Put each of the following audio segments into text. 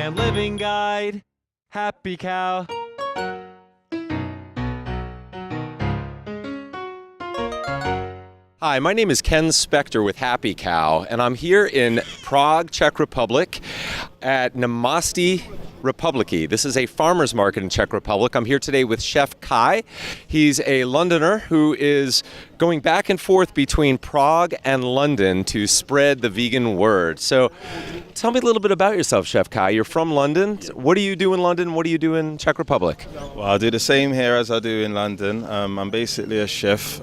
and living guide. Happy Cow. Hi, my name is Ken Spector with Happy Cow, and I'm here in Prague, Czech Republic at Náměstí, Republiky. This is a farmer's market in Czech Republic. I'm here today with Chef Kye. He's a Londoner who is going back and forth between Prague and London to spread the vegan word. So tell me a little bit about yourself, Chef Kye. You're from London. What do you do in London? What do you do in Czech Republic? Well, I do the same here as I do in London. I'm basically a chef.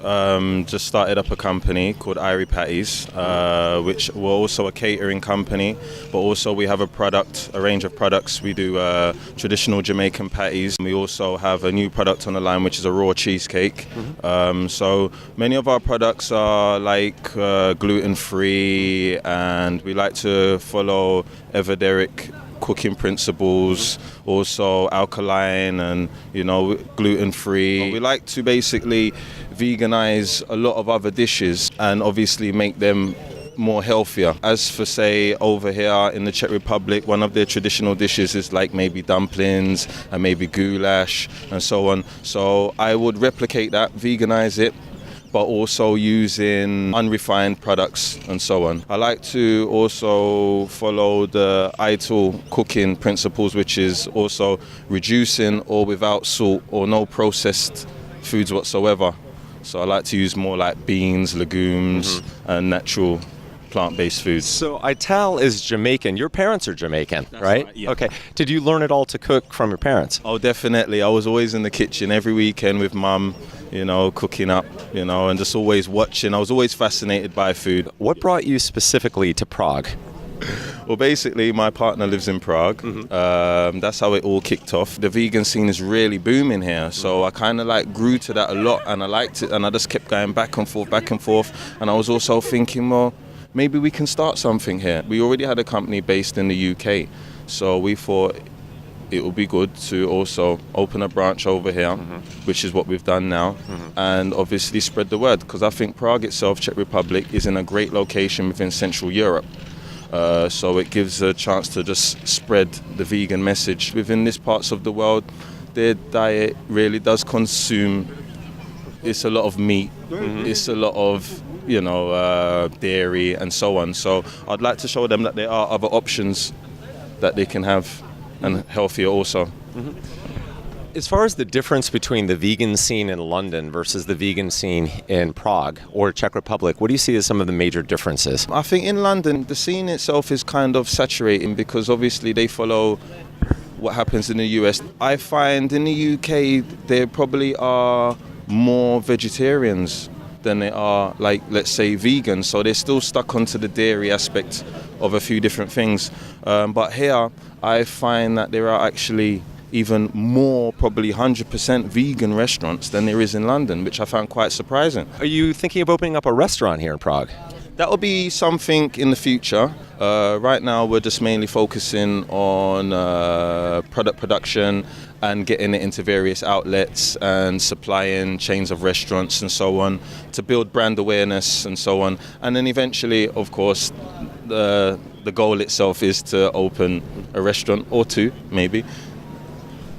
Just started up a company called Irie Patties, which we're also a catering company, but also we have a range of products. We do traditional Jamaican patties. We also have a new product on the line, which is a raw cheesecake. So many of our products are like gluten-free, and we like to follow esoteric cooking principles, also alkaline and, gluten-free. We like to basically veganize a lot of other dishes and obviously make them more healthier. As for, say, over here in the Czech Republic, one of their traditional dishes is like maybe dumplings and maybe goulash and so on. So I would replicate that, veganize it, but also using unrefined products and so on. I like to also follow the Untitled cooking principles, which is also reducing or without salt or no processed foods whatsoever. So I like to use more like beans, legumes, and natural plant-based foods. So Ital is Jamaican. Your parents are Jamaican, right? Yeah. Okay. Did you learn it all to cook from your parents? Oh, definitely. I was always in the kitchen every weekend with mum, cooking up, and just always watching. I was always fascinated by food. What brought you specifically to Prague? Well, basically, my partner lives in Prague. That's how it all kicked off. The vegan scene is really booming here, so I kind of grew to that a lot, and I liked it, and I just kept going back and forth. And I was also thinking, well, maybe we can start something here. We already had a company based in the UK, so we thought it would be good to also open a branch over here, which is what we've done now, and obviously spread the word, because I think Prague itself, Czech Republic, is in a great location within Central Europe. So it gives a chance to just spread the vegan message. Within these parts of the world, their diet really does consume, it's a lot of meat, it's a lot of dairy and so on. So I'd like to show them that there are other options that they can have, and healthier also. As far as the difference between the vegan scene in London versus the vegan scene in Prague or Czech Republic, what do you see as some of the major differences? I think in London, the scene itself is kind of saturating because obviously they follow what happens in the US. I find in the UK, there probably are more vegetarians than they are, let's say, vegans. So they're still stuck onto the dairy aspect of a few different things. But here, I find that there are actually even more, probably 100% vegan restaurants than there is in London, which I found quite surprising. Are you thinking of opening up a restaurant here in Prague? That will be something in the future. Right now, we're just mainly focusing on product production and getting it into various outlets and supplying chains of restaurants and so on to build brand awareness and so on. And then eventually, of course, the goal itself is to open a restaurant or two, maybe.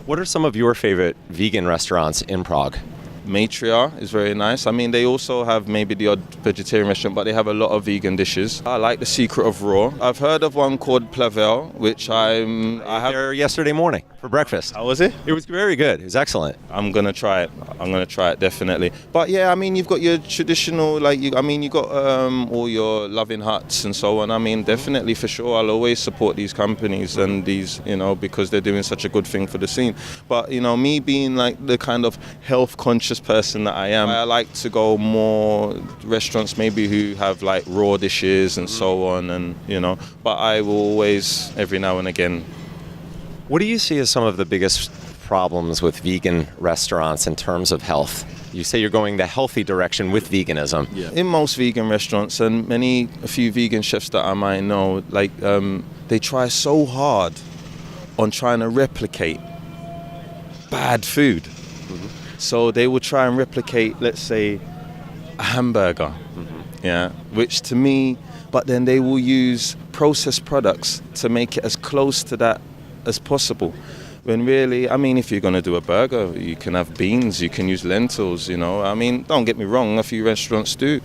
What are some of your favorite vegan restaurants in Prague? Matria is very nice. I mean, they also have maybe the odd vegetarian restaurant, but they have a lot of vegan dishes. I like the Secret of Raw. I've heard of one called Plavel, which I had there yesterday morning for breakfast. How was it? It was very good. It was excellent. I'm gonna try it definitely. But yeah, I mean, you've got your traditional, you got all your loving huts and so on. I mean, definitely for sure, I'll always support these companies and these, because they're doing such a good thing for the scene. But me being the kind of health conscious person that I am, I like to go more restaurants maybe who have raw dishes and so on, and but I will always every now and again. What do you see as some of the biggest problems with vegan restaurants in terms of health? You say you're going the healthy direction with veganism. Yeah. In most vegan restaurants, and a few vegan chefs that I might know, they try so hard on trying to replicate bad food. So they will try and replicate, let's say, a hamburger, which to me, but then they will use processed products to make it as close to that as possible. When really, I mean, if you're going to do a burger, you can have beans, you can use lentils, you know. I mean, don't get me wrong, a few restaurants do.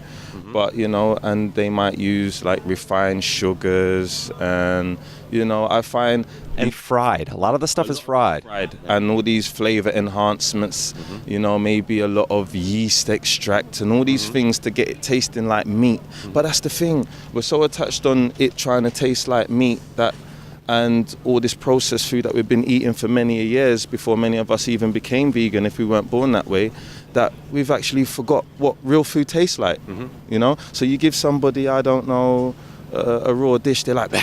But, you know, and they might use like refined sugars and, you know, I find... And fried. A lot of the stuff is fried. And all these flavor enhancements, you know, maybe a lot of yeast extract and all these things to get it tasting like meat. But that's the thing. We're so attached on it trying to taste like meat that... And all this processed food that we've been eating for many years before many of us even became vegan, if we weren't born that way, that we've actually forgot what real food tastes like, you know? So you give somebody, I don't know, a raw dish, they're like, bah,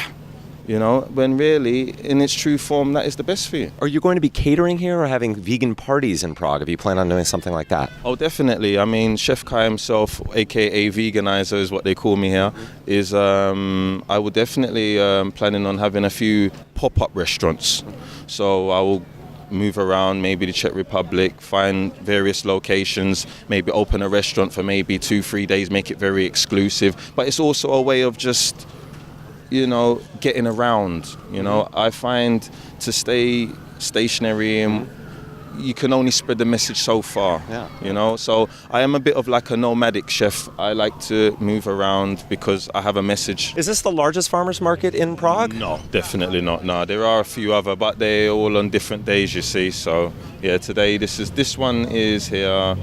you know? When really, in its true form, that is the best for you. Are you going to be catering here or having vegan parties in Prague? Have you planned on doing something like that? Oh, definitely. I mean, Chef Kye himself, a.k.a. Veganizer is what they call me here, is I will definitely planning on having a few pop-up restaurants. So I will move around, maybe the Czech Republic, find various locations, maybe open a restaurant for maybe 2-3 days, make it very exclusive. But it's also a way of just, you know, getting around. You know, I find to stay stationary and you can only spread the message so far. You know, so I am a bit of like a nomadic chef. I like to move around because I have a message. Is this the largest farmers market in Prague? No, definitely not. No, there are a few other, but they're all on different days, you see. So yeah, today this one is here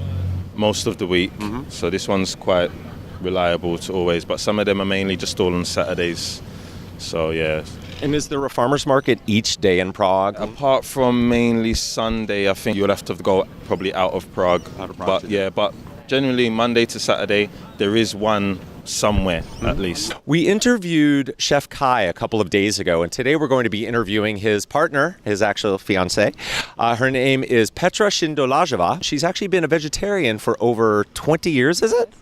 most of the week. So this one's quite reliable to always, but some of them are mainly just all on Saturdays. So yeah. And is there a farmers market each day in Prague? Apart from mainly Sunday, I think you'll have to go probably out of Prague. But yeah, but generally Monday to Saturday there is one somewhere at least. We interviewed Chef Kye a couple of days ago, and today we're going to be interviewing his partner, his actual fiance. Her name is Petra Sindelarova. She's actually been a vegetarian for over 20 years, is it?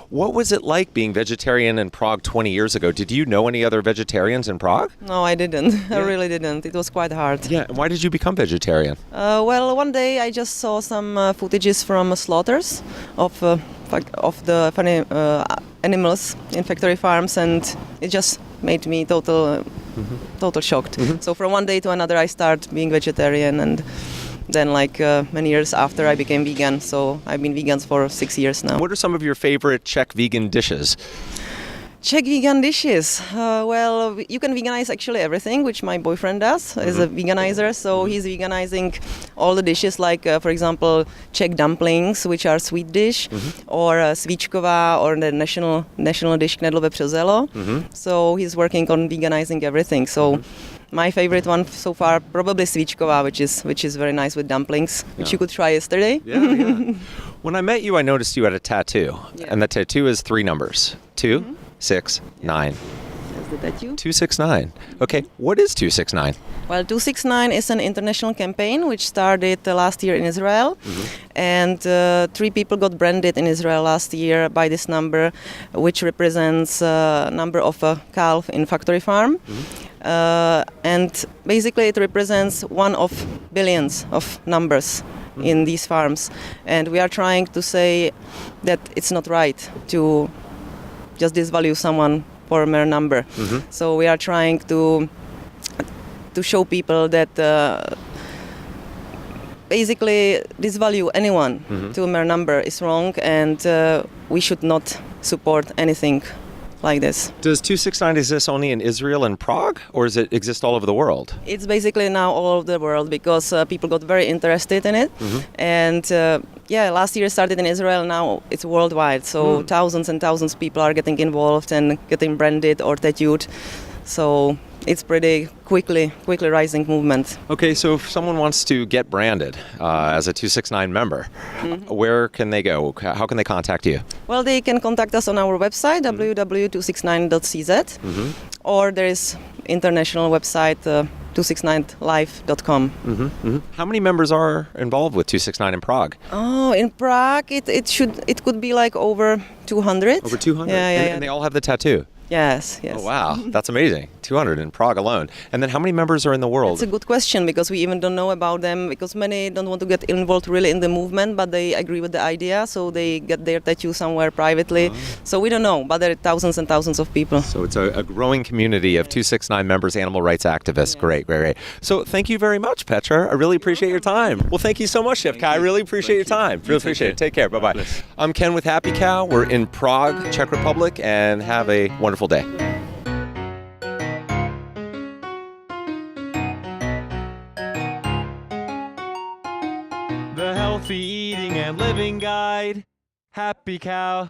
What was it like being vegetarian in Prague 20 years ago? Did you know any other vegetarians in Prague? No, I didn't. I really didn't. It was quite hard. Yeah, and why did you become vegetarian? Well, one day I just saw some footages from slaughters of the funny animals in factory farms, and it just made me total shocked. So from one day to another I started being vegetarian, and then like many years after I became vegan. So I've been vegan for 6 years now. What are some of your favorite Czech vegan dishes? Czech vegan dishes. Well, you can veganize actually everything, which my boyfriend does. Is a veganizer, so he's veganizing all the dishes, like for example Czech dumplings, which are sweet dish, or svíčková, or the national dish knedlové přezelo. So he's working on veganizing everything. So my favorite one so far probably svíčková, which is very nice with dumplings, which you could try yesterday. When I met you, I noticed you had a tattoo, and the tattoo is 3 numbers: 2, 6, 9. That's the tattoo. 269. Okay, what is 269? Well, 269 is an international campaign which started last year in Israel, and 3 people got branded in Israel last year by this number, which represents number of a calf in factory farm. And basically it represents one of billions of numbers in these farms, and we are trying to say that it's not right to just disvalue someone for a mere number. So we are trying to show people that basically disvalue anyone to a mere number is wrong, and we should not support anything like this. Does 269 exist only in Israel and Prague, or does it exist all over the world? It's basically now all over the world because people got very interested in it. And last year started in Israel, now it's worldwide. So thousands and thousands of people are getting involved and getting branded or tattooed. So it's pretty quickly rising movement. Okay, so if someone wants to get branded as a 269 member, where can they go? How can they contact you? Well, they can contact us on our website, www.269.cz, or there is international website, 269life.com. How many members are involved with 269 in Prague? Oh, in Prague, it could be like over 200. Over 200? Yeah. And they all have the tattoo? Yes. Oh, wow. That's amazing. 200 in Prague alone. And then how many members are in the world? It's a good question because we even don't know about them because many don't want to get involved really in the movement, but they agree with the idea, so they get their tattoo somewhere privately. So we don't know, but there are thousands and thousands of people. So it's a growing community of 269 members, animal rights activists. Great, great, great. So thank you very much, Petra. I really appreciate your time. Well, thank you so much, Chef Kye. I really appreciate your time. Really appreciate it. Take care. Bye-bye. I'm Ken with Happy Cow. We're in Prague, Czech Republic, and have a wonderful day. The Healthy Eating and Living Guide. Happy Cow.